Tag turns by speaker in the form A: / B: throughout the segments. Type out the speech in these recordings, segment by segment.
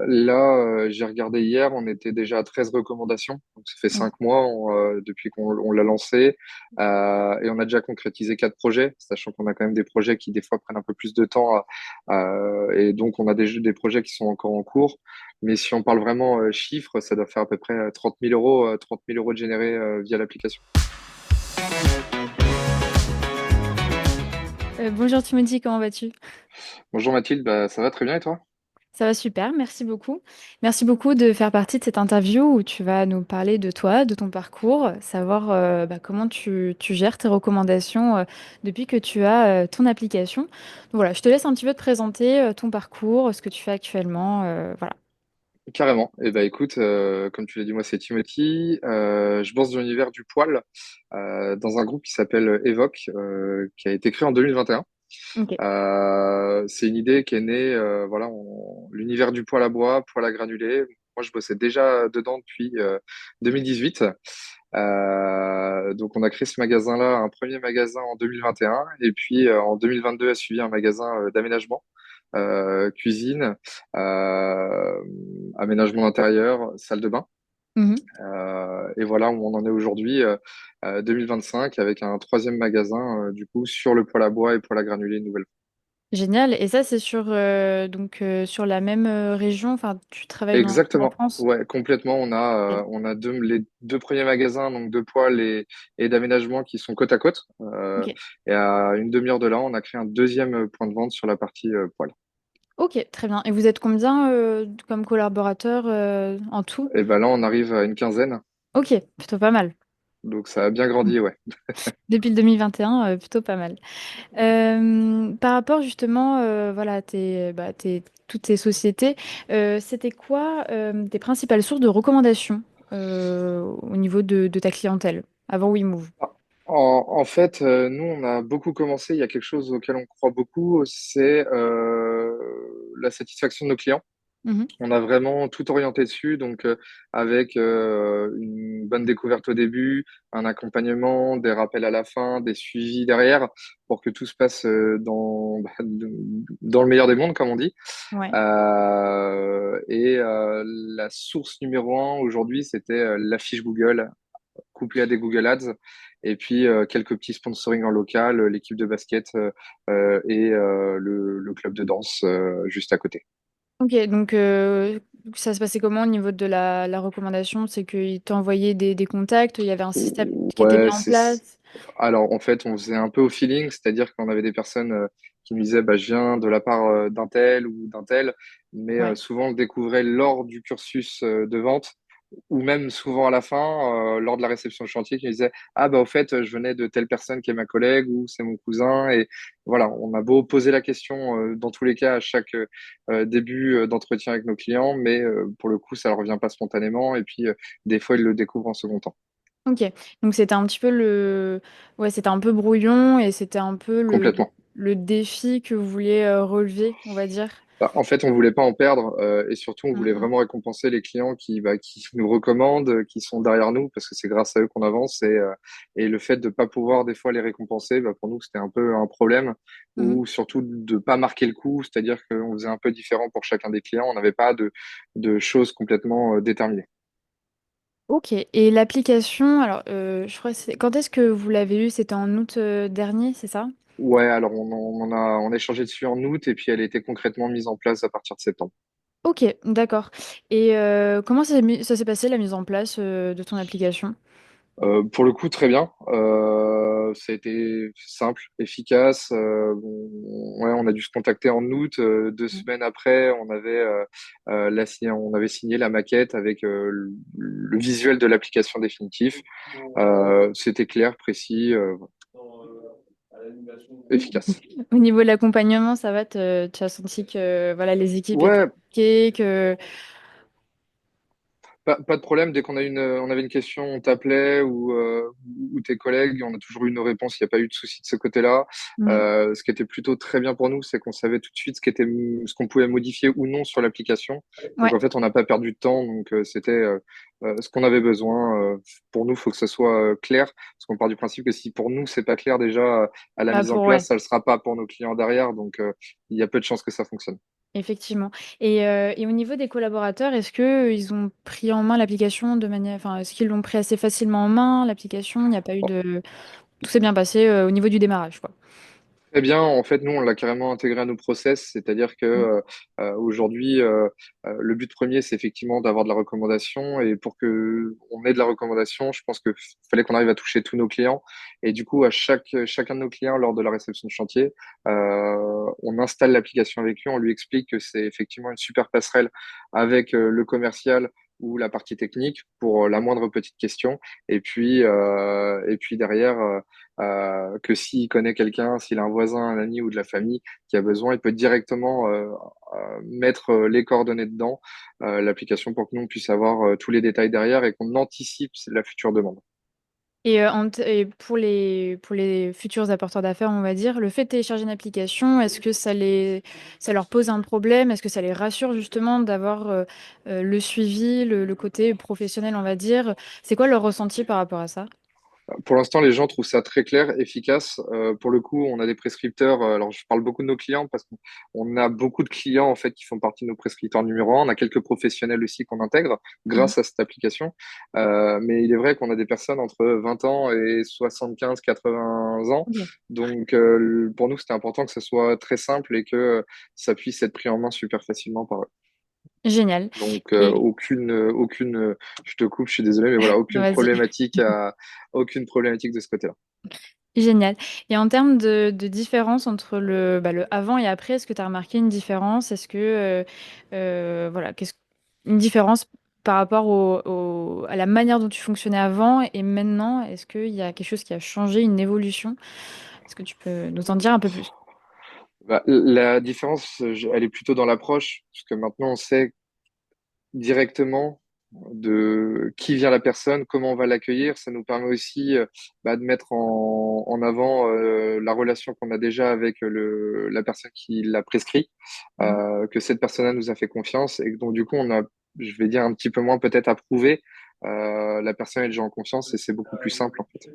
A: Là, j'ai regardé hier, on était déjà à 13 recommandations. Donc, ça fait
B: Mm.
A: 5 mois depuis qu'on l'a lancé. Et on a déjà concrétisé 4 projets, sachant qu'on a quand même des projets qui, des fois, prennent un peu plus de temps. Et donc, on a des projets qui sont encore en cours. Mais si on parle vraiment chiffres, ça doit faire à peu près 30 000 euros, 30 000 euros de générés via l'application.
B: Bonjour Timothy, comment vas-tu?
A: Bonjour Mathilde, bah, ça va très bien et toi?
B: Ça va super, merci beaucoup. Merci beaucoup de faire partie de cette interview où tu vas nous parler de toi, de ton parcours, savoir comment tu gères tes recommandations depuis que tu as ton application. Donc voilà, je te laisse un petit peu te présenter ton parcours, ce que tu fais actuellement. Voilà.
A: Carrément. Eh ben écoute, comme tu l'as dit, moi c'est Timothy. Je bosse dans l'univers du poil dans un groupe qui s'appelle Evoque, qui a été créé en 2021.
B: Ok.
A: C'est une idée qui est née, voilà, l'univers du poil à bois, poil à granulés. Moi, je bossais déjà dedans depuis 2018. Donc, on a créé ce magasin-là, un premier magasin en 2021, et puis en 2022 a suivi un magasin d'aménagement, cuisine, euh, aménagement d'intérieur, salle de bain.
B: Mhm.
A: Et voilà où on en est aujourd'hui, 2025, avec un troisième magasin, du coup, sur le poêle à bois et poêle à granulés, une nouvelle.
B: Génial. Et ça, c'est sur la même région. Enfin, tu travailles dans toute la
A: Exactement.
B: France.
A: Ouais, complètement. On a les deux premiers magasins, donc de poêle et d'aménagement qui sont côte à côte.
B: Ok.
A: Et à une demi-heure de là, on a créé un deuxième point de vente sur la partie poêle.
B: Ok, très bien. Et vous êtes combien comme collaborateurs en tout?
A: Et ben là, on arrive à une quinzaine.
B: Ok, plutôt pas mal.
A: Donc ça a bien grandi, ouais.
B: Depuis le 2021, plutôt pas mal. Par rapport justement, voilà, toutes tes sociétés, c'était quoi tes principales sources de recommandations au niveau de ta clientèle avant WeMove?
A: En fait, nous, on a beaucoup commencé. Il y a quelque chose auquel on croit beaucoup, c'est la satisfaction de nos clients.
B: Mhm.
A: On a vraiment tout orienté dessus, donc avec une bonne découverte au début, un accompagnement, des rappels à la fin, des suivis derrière, pour que tout se passe dans le meilleur des mondes, comme on dit.
B: Ouais.
A: La source numéro un aujourd'hui, c'était la fiche Google, couplée à des Google Ads, et puis quelques petits sponsoring en local, l'équipe de basket et le club de danse juste à côté.
B: Ok, donc ça se passait comment au niveau de la recommandation? C'est qu'ils t'envoyaient des contacts, il y avait un système qui était
A: Ouais,
B: mis en place.
A: alors en fait, on faisait un peu au feeling, c'est-à-dire qu'on avait des personnes qui nous disaient bah, je viens de la part d'un tel ou d'un tel, mais
B: Ouais.
A: souvent on le découvrait lors du cursus de vente ou même souvent à la fin, lors de la réception de chantier, qui nous disait ah bah au fait, je venais de telle personne qui est ma collègue ou c'est mon cousin et voilà, on a beau poser la question dans tous les cas à chaque début d'entretien avec nos clients, mais pour le coup, ça ne revient pas spontanément et puis des fois ils le découvrent en second temps.
B: Ok, donc c'était un petit peu ouais, c'était un peu brouillon et c'était un peu
A: Complètement.
B: le défi que vous vouliez relever, on va dire.
A: Bah, en fait, on voulait pas en perdre et surtout, on
B: Mm,
A: voulait
B: mm.
A: vraiment récompenser les clients qui nous recommandent, qui sont derrière nous, parce que c'est grâce à eux qu'on avance. Et le fait de pas pouvoir des fois les récompenser, bah, pour nous, c'était un peu un problème.
B: Mhm.
A: Ou surtout de pas marquer le coup, c'est-à-dire qu'on faisait un peu différent pour chacun des clients. On n'avait pas de choses complètement déterminées.
B: Ok, et l'application, alors je crois que quand est-ce que vous l'avez eue? C'était en août dernier, c'est ça?
A: Ouais, alors on a échangé dessus en août et puis elle a été concrètement mise en place à partir de septembre.
B: Ok, d'accord. Et comment ça s'est passé la mise en place de ton application?
A: Pour le coup, très bien. Ça a été simple, efficace. Ouais, on a dû se contacter en août. 2 semaines après, on avait signé la maquette avec le visuel de l'application définitif. C'était clair, précis, efficace.
B: Au niveau de l'accompagnement, ça va, tu as senti que voilà, les équipes étaient
A: Ouais,
B: OK, que...
A: pas de problème. Dès on avait une question, on t'appelait ou tes collègues, on a toujours eu nos réponses. Il n'y a pas eu de souci de ce côté-là.
B: Mhm.
A: Ce qui était plutôt très bien pour nous, c'est qu'on savait tout de suite ce qu'on pouvait modifier ou non sur l'application. Donc
B: Ouais.
A: en fait, on n'a pas perdu de temps. Donc c'était ce qu'on avait besoin. Pour nous, il faut que ce soit clair, parce qu'on part du principe que si pour nous c'est pas clair déjà à la
B: Bah
A: mise en
B: pour,
A: place,
B: ouais.
A: ça le sera pas pour nos clients derrière. Donc il y a peu de chances que ça fonctionne.
B: Effectivement. Et au niveau des collaborateurs, est-ce que ils ont pris en main l'application de manière, enfin, est-ce qu'ils l'ont pris assez facilement en main, l'application? Il n'y a pas eu de, tout s'est bien passé au niveau du démarrage, quoi.
A: Très bien, en fait, nous, on l'a carrément intégré à nos process, c'est-à-dire que
B: Mm.
A: aujourd'hui, le but premier, c'est effectivement d'avoir de la recommandation, et pour que on ait de la recommandation, je pense que fallait qu'on arrive à toucher tous nos clients, et du coup, à chacun de nos clients, lors de la réception de chantier, on installe l'application avec lui, on lui explique que c'est effectivement une super passerelle avec le commercial ou la partie technique pour la moindre petite question, et puis derrière. Que s'il connaît quelqu'un, s'il a un voisin, un ami ou de la famille qui a besoin, il peut directement mettre les coordonnées dedans, l'application, pour que nous on puisse avoir tous les détails derrière et qu'on anticipe la future demande.
B: Et pour les futurs apporteurs d'affaires, on va dire, le fait de télécharger une application, est-ce que ça leur pose un problème? Est-ce que ça les rassure justement d'avoir le suivi, le côté professionnel, on va dire? C'est quoi leur ressenti par rapport à ça?
A: Pour l'instant, les gens trouvent ça très clair, efficace. Pour le coup, on a des prescripteurs. Alors, je parle beaucoup de nos clients parce qu'on a beaucoup de clients en fait qui font partie de nos prescripteurs numéro un. On a quelques professionnels aussi qu'on intègre
B: Mhm.
A: grâce à cette application. Mais il est vrai qu'on a des personnes entre 20 ans et 75, 80 ans.
B: Ok.
A: Donc, pour nous, c'était important que ce soit très simple et que ça puisse être pris en main super facilement par eux.
B: Génial.
A: Donc,
B: Et
A: je te coupe, je suis désolé, mais voilà,
B: vas-y.
A: aucune problématique de ce côté-là.
B: Génial. Et en termes de différence entre le avant et après, est-ce que tu as remarqué une différence? Est-ce que, voilà, une différence par rapport à la manière dont tu fonctionnais avant et maintenant, est-ce qu'il y a quelque chose qui a changé, une évolution? Est-ce que tu peux nous en dire un peu plus?
A: Bah, la différence, elle est plutôt dans l'approche, parce que maintenant on sait directement de qui vient la personne, comment on va l'accueillir. Ça nous permet aussi de mettre en avant la relation qu'on a déjà avec la personne qui l'a prescrit,
B: Mhm.
A: que cette personne-là nous a fait confiance, et donc du coup on a, je vais dire, un petit peu moins peut-être à prouver. La personne est déjà en confiance et c'est beaucoup plus simple en fait.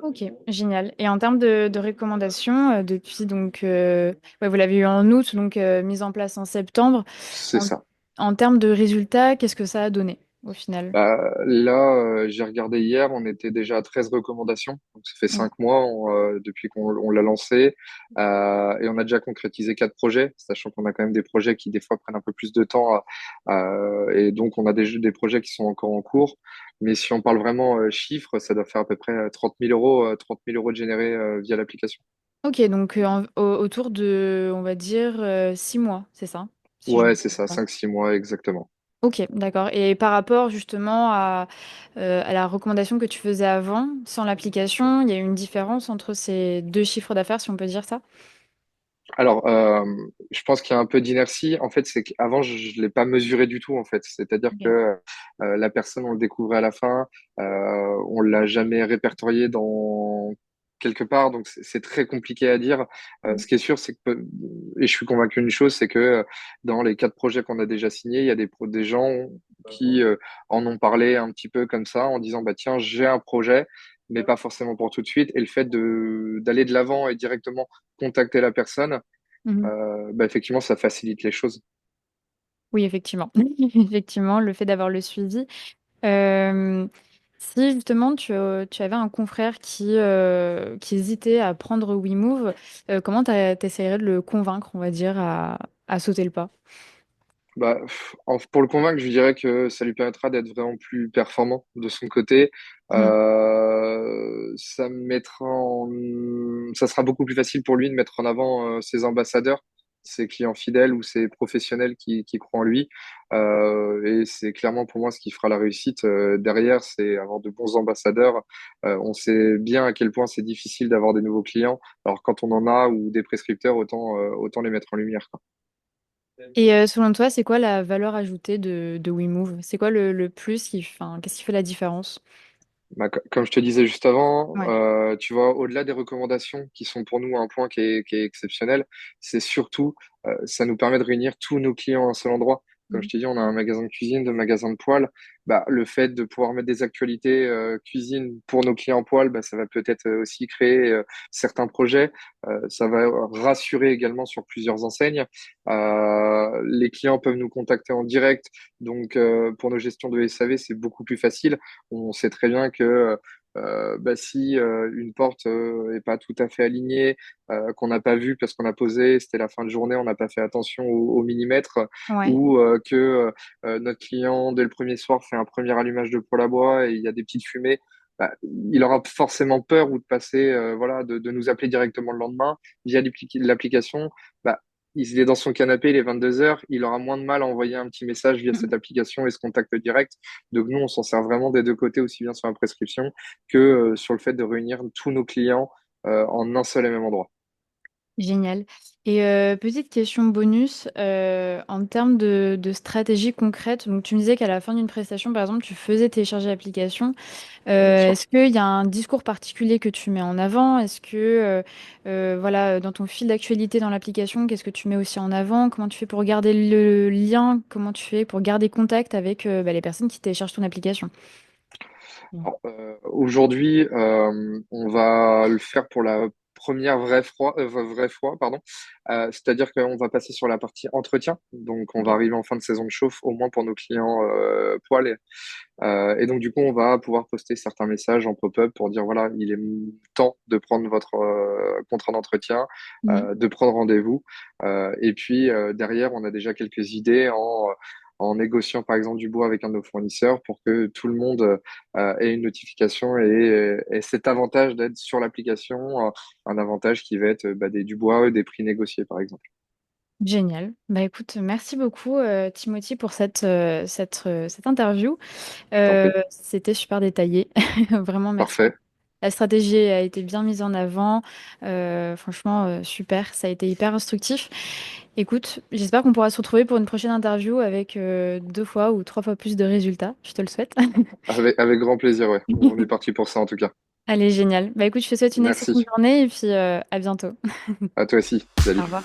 B: Ok, génial. Et en termes de recommandations, depuis donc, ouais, vous l'avez eu en août, donc mise en place en septembre.
A: C'est
B: En,
A: ça.
B: en termes de résultats, qu'est-ce que ça a donné au final?
A: Là, j'ai regardé hier, on était déjà à 13 recommandations. Donc, ça fait
B: Mm.
A: 5 mois depuis qu'on l'a lancé. Et on a déjà concrétisé 4 projets, sachant qu'on a quand même des projets qui, des fois, prennent un peu plus de temps. Et donc, on a des projets qui sont encore en cours. Mais si on parle vraiment chiffres, ça doit faire à peu près 30 000 euros, 30 000 euros de générés via l'application.
B: Ok, donc autour de, on va dire, 6 mois, c'est ça? Si je me
A: Ouais, c'est
B: trompe
A: ça,
B: pas.
A: 5, 6 mois exactement.
B: Ok, d'accord. Et par rapport justement à la recommandation que tu faisais avant, sans l'application, il y a eu une différence entre ces deux chiffres d'affaires, si on peut dire ça?
A: Alors, je pense qu'il y a un peu d'inertie. En fait, c'est qu'avant, je l'ai pas mesuré du tout, en fait. C'est-à-dire que
B: Ok.
A: la personne, on le découvrait à la fin, on l'a jamais répertorié dans quelque part, donc c'est très compliqué à dire.
B: Mm.
A: Ce qui est sûr, c'est que, et je suis convaincu d'une chose, c'est que dans les 4 projets qu'on a déjà signés, il y a des gens qui en ont parlé un petit peu comme ça, en disant, bah tiens, j'ai un projet, mais pas forcément pour tout de suite. Et le fait d'aller de l'avant et directement contacter la personne,
B: Mhm.
A: effectivement, ça facilite les choses.
B: Oui, effectivement. Effectivement, le fait d'avoir le suivi. Euh, Si justement tu avais un confrère qui hésitait à prendre WeMove, comment t'essayerais de le convaincre, on va dire, à sauter le pas?
A: Pour le convaincre, je lui dirais que ça lui permettra d'être vraiment plus performant de son côté.
B: Mm.
A: Ça sera beaucoup plus facile pour lui de mettre en avant ses ambassadeurs, ses clients fidèles ou ses professionnels qui croient en lui. Et c'est clairement pour moi ce qui fera la réussite derrière, c'est avoir de bons ambassadeurs. On sait bien à quel point c'est difficile d'avoir des nouveaux clients. Alors quand on en a ou des prescripteurs, autant les mettre en lumière, quoi.
B: Et selon toi, c'est quoi la valeur ajoutée de WeMove? C'est quoi le plus enfin, qu'est-ce qui fait la différence?
A: Comme je te disais juste avant,
B: Ouais.
A: tu vois, au-delà des recommandations qui sont pour nous un point qui est exceptionnel, c'est surtout, ça nous permet de réunir tous nos clients à un seul endroit. Comme je t'ai dit, on a un magasin de cuisine, de magasin de poêle. Bah, le fait de pouvoir mettre des actualités cuisine pour nos clients poêle, bah, ça va peut-être aussi créer certains projets. Ça va rassurer également sur plusieurs enseignes. Les clients peuvent nous contacter en direct. Donc, pour nos gestions de SAV, c'est beaucoup plus facile. On sait très bien que bah, si une porte est pas tout à fait alignée, qu'on n'a pas vu parce qu'on a posé, c'était la fin de journée, on n'a pas fait attention au millimètre,
B: Ouais.
A: ou que notre client, dès le premier soir, fait un premier allumage de poêle à bois et il y a des petites fumées, bah, il aura forcément peur ou de passer, voilà, de nous appeler directement le lendemain via l'application. Bah, il est dans son canapé, il est 22 heures, il aura moins de mal à envoyer un petit message via cette application et ce contact direct. Donc nous, on s'en sert vraiment des deux côtés, aussi bien sur la prescription que sur le fait de réunir tous nos clients en un seul et même endroit.
B: Génial. Et petite question bonus, en termes de stratégie concrète, donc tu me disais qu'à la fin d'une prestation, par exemple, tu faisais télécharger l'application.
A: Bien sûr.
B: Est-ce qu'il y a un discours particulier que tu mets en avant? Est-ce que, voilà, dans ton fil d'actualité dans l'application, qu'est-ce que tu mets aussi en avant? Comment tu fais pour garder le lien? Comment tu fais pour garder contact avec bah, les personnes qui téléchargent ton application? Mm.
A: Alors, aujourd'hui, on va le faire pour la première vraie fois, pardon. C'est-à-dire qu'on va passer sur la partie entretien. Donc, on va
B: Ok.
A: arriver en fin de saison de chauffe, au moins pour nos clients poêles. Et donc, du coup, on va pouvoir poster certains messages en pop-up pour dire, voilà, il est temps de prendre votre contrat d'entretien,
B: Mhm.
A: de prendre rendez-vous. Et puis, derrière, on a déjà quelques idées en négociant, par exemple, du bois avec un de nos fournisseurs pour que tout le monde ait une notification et cet avantage d'être sur l'application, un avantage qui va être bah, du bois, des prix négociés, par exemple.
B: Génial. Bah écoute, merci beaucoup Timothy pour cette interview.
A: Je t'en prie.
B: C'était super détaillé. Vraiment, merci.
A: Parfait.
B: La stratégie a été bien mise en avant. Franchement, super. Ça a été hyper instructif. Écoute, j'espère qu'on pourra se retrouver pour une prochaine interview avec deux fois ou trois fois plus de résultats. Je te le souhaite.
A: Avec grand plaisir, ouais. On est parti pour ça, en tout cas.
B: Allez, génial. Bah écoute, je te souhaite une excellente
A: Merci.
B: journée et puis à bientôt.
A: À toi aussi.
B: Au
A: Salut.
B: revoir.